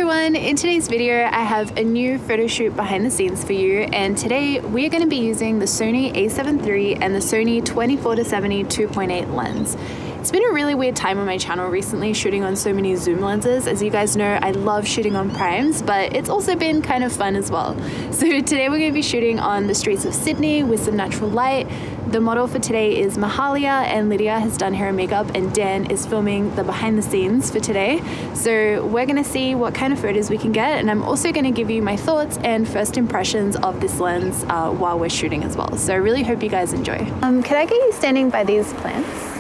everyone, in today's video I have a new photo shoot behind the scenes for you, and today we are going to be using the Sony a7 III and the Sony 24-70mm f2.8 lens. It's been a really weird time on my channel recently shooting on so many zoom lenses. As you guys know, I love shooting on primes, but it's also been kind of fun as well. So today we're going to be shooting on the streets of Sydney with some natural light. The model for today is Mahalia, and Lidija has done hair and makeup, and Dan is filming the behind the scenes for today. So we're going to see what kind of photos we can get, and I'm also going to give you my thoughts and first impressions of this lens while we're shooting as well. So I really hope you guys enjoy. Can I get you standing by these plants?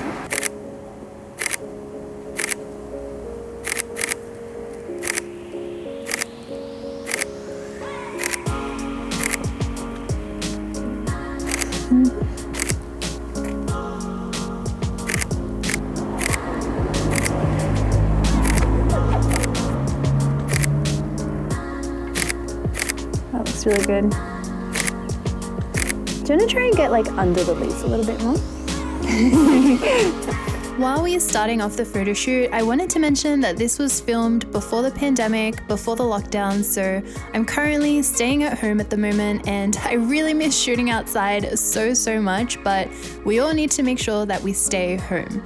That looks really good. Do you want to try and get like under the leaves a little bit more? While we are starting off the photo shoot, I wanted to mention that this was filmed before the pandemic, before the lockdown, so I'm currently staying at home at the moment, and I really miss shooting outside so much, but we all need to make sure that we stay home.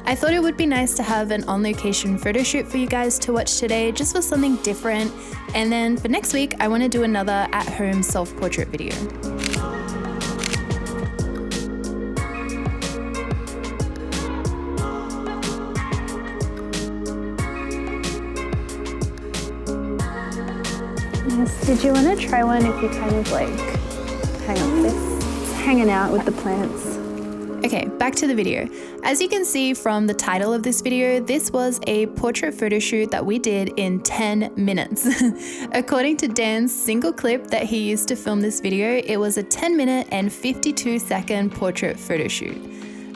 I thought it would be nice to have an on-location photo shoot for you guys to watch today, just for something different, and then for next week, I want to do another at-home self-portrait video. Yes, did you want to try one if you kind of like hang on this? It's hanging out with the plants. Okay, back to the video. As you can see from the title of this video, this was a portrait photo shoot that we did in 10 minutes. According to Dan's single clip that he used to film this video, it was a 10-minute and 52-second portrait photo shoot.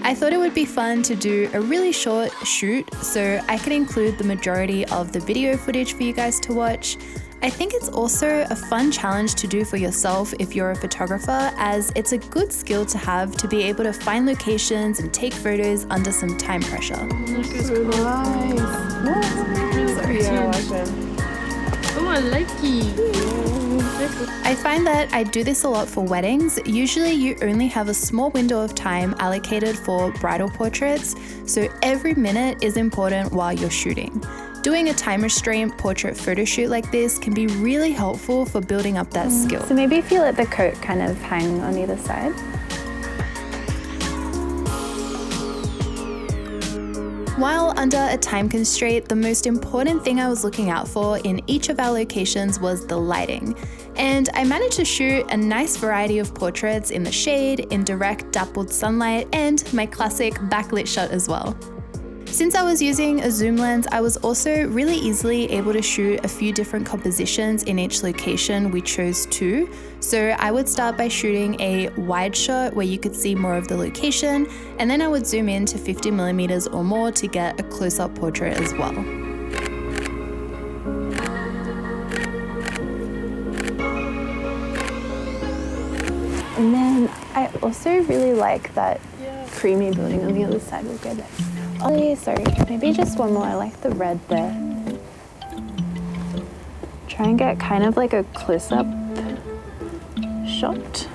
I thought it would be fun to do a really short shoot so I could include the majority of the video footage for you guys to watch. I think it's also a fun challenge to do for yourself if you're a photographer, as it's a good skill to have to be able to find locations and take photos under some time pressure. It's so nice. Oh, I like it. I find that I do this a lot for weddings. Usually you only have a small window of time allocated for bridal portraits, so every minute is important while you're shooting. Doing a time restraint portrait photo shoot like this can be really helpful for building up that skill. So maybe if you let the coat kind of hang on either side. While under a time constraint, the most important thing I was looking out for in each of our locations was the lighting. And I managed to shoot a nice variety of portraits in the shade, in direct dappled sunlight, and my classic backlit shot as well. Since I was using a zoom lens, I was also really easily able to shoot a few different compositions in each location we chose to. So I would start by shooting a wide shot where you could see more of the location, and then I would zoom in to 50mm or more to get a close-up portrait as well. And then I also really like that creamy building on the other side. We'll go there. Oh, sorry, maybe just one more. I like the red there. Try and get kind of like a close-up shot.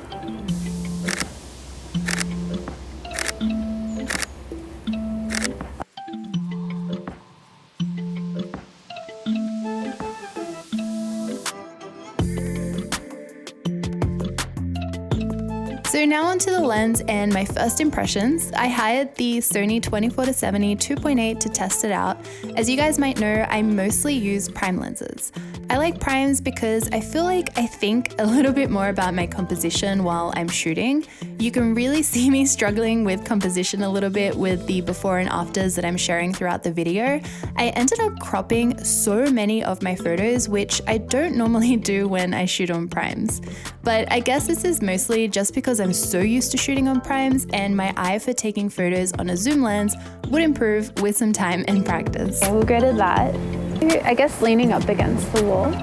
So now onto the lens and my first impressions. I hired the Sony 24-70mm f2.8 to test it out. As you guys might know, I mostly use prime lenses. I like primes because I feel like I think a little bit more about my composition while I'm shooting. You can really see me struggling with composition a little bit with the before and afters that I'm sharing throughout the video. I ended up cropping so many of my photos, which I don't normally do when I shoot on primes. But I guess this is mostly just because I'm so used to shooting on primes, and my eye for taking photos on a zoom lens would improve with some time and practice. Okay, we'll go to that. I guess leaning up against the wall.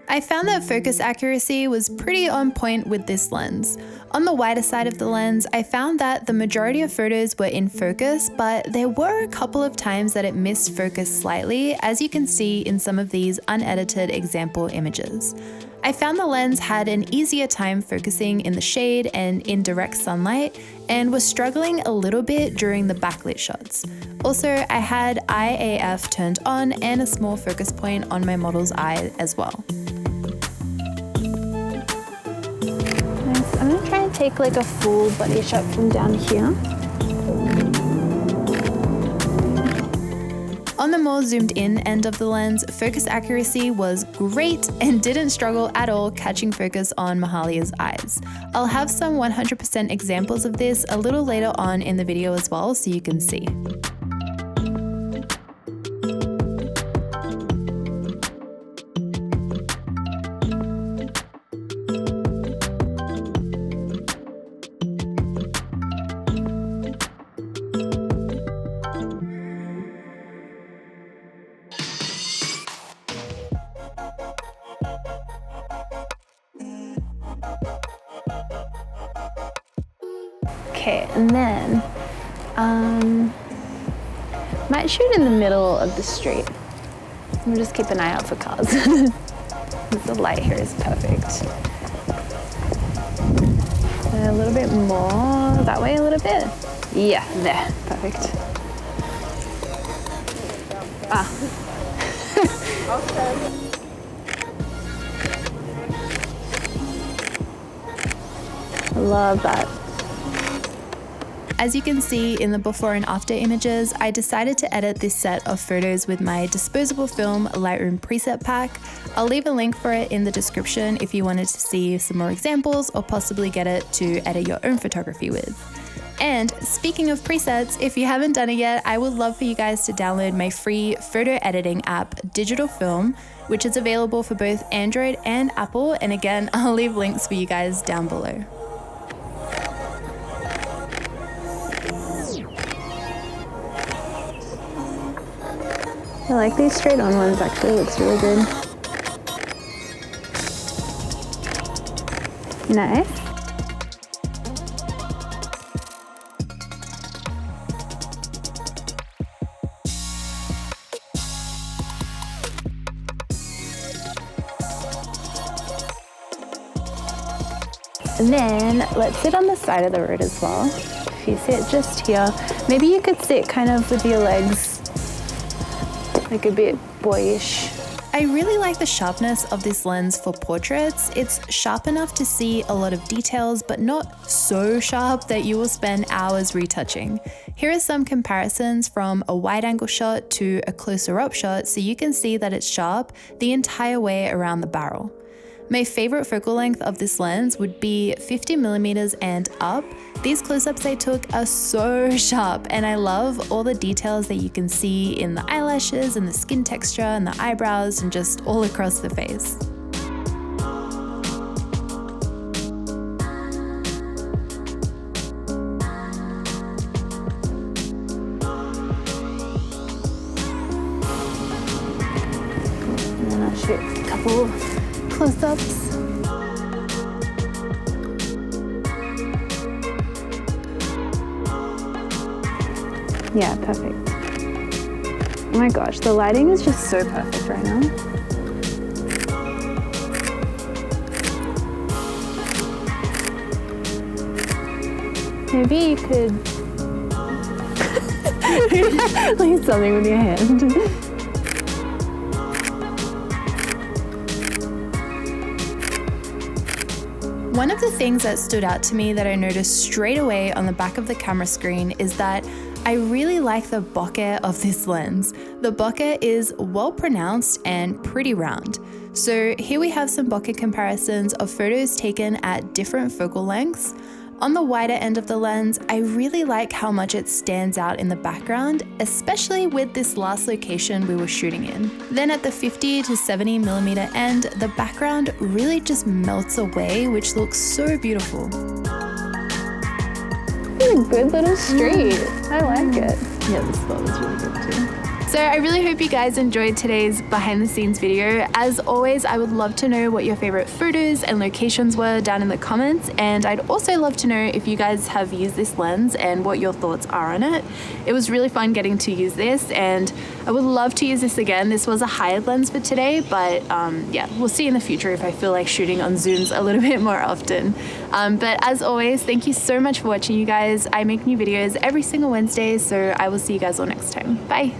I found that focus accuracy was pretty on point with this lens. On the wider side of the lens, I found that the majority of photos were in focus, but there were a couple of times that it missed focus slightly, as you can see in some of these unedited example images. I found the lens had an easier time focusing in the shade and in direct sunlight, and was struggling a little bit during the backlit shots. Also, I had IAF turned on and a small focus point on my model's eye as well. Nice. I'm gonna try and take like a full body shot from down here. On the more zoomed in end of the lens, focus accuracy was great and didn't struggle at all catching focus on Mahalia's eyes. I'll have some 100% examples of this a little later on in the video as well, so you can see. Okay, and then might shoot in the middle of the street. We'll just keep an eye out for cars. The light here is perfect. A little bit more that way, a little bit. Yeah, there, perfect. Ah. I love that. As you can see in the before and after images, I decided to edit this set of photos with my disposable film Lightroom preset pack. I'll leave a link for it in the description if you wanted to see some more examples or possibly get it to edit your own photography with. And speaking of presets, if you haven't done it yet, I would love for you guys to download my free photo editing app, Digital Film, which is available for both Android and Apple. And again, I'll leave links for you guys down below. I like these straight on ones, actually, looks really good. Nice. And then let's sit on the side of the road as well. If you sit just here, maybe you could sit kind of with your legs like a bit boyish. I really like the sharpness of this lens for portraits. It's sharp enough to see a lot of details, but not so sharp that you will spend hours retouching. Here are some comparisons from a wide angle shot to a closer up shot, so you can see that it's sharp the entire way around the barrel. My favorite focal length of this lens would be 50mm and up. These close-ups I took are so sharp, and I love all the details that you can see in the eyelashes and the skin texture and the eyebrows and just all across the face. And then I'll shoot a couple close-ups. Yeah, perfect. Oh my gosh, the lighting is just so perfect right now. Maybe you could like something with your hand. One of the things that stood out to me that I noticed straight away on the back of the camera screen is that I really like the bokeh of this lens. The bokeh is well pronounced and pretty round. So here we have some bokeh comparisons of photos taken at different focal lengths. On the wider end of the lens, I really like how much it stands out in the background, especially with this last location we were shooting in. Then at the 50 to 70mm end, the background really just melts away, which looks so beautiful. It's a good little street. I like it. Yeah, this spot was really good too. So I really hope you guys enjoyed today's behind the scenes video. As always, I would love to know what your favorite photos and locations were down in the comments, and I'd also love to know if you guys have used this lens and what your thoughts are on it. It was really fun getting to use this, and I would love to use this again. This was a hired lens for today, but yeah, we'll see in the future if I feel like shooting on zooms a little bit more often. But as always, thank you so much for watching, you guys. I make new videos every single Wednesday, so I will see you guys all next time. Bye.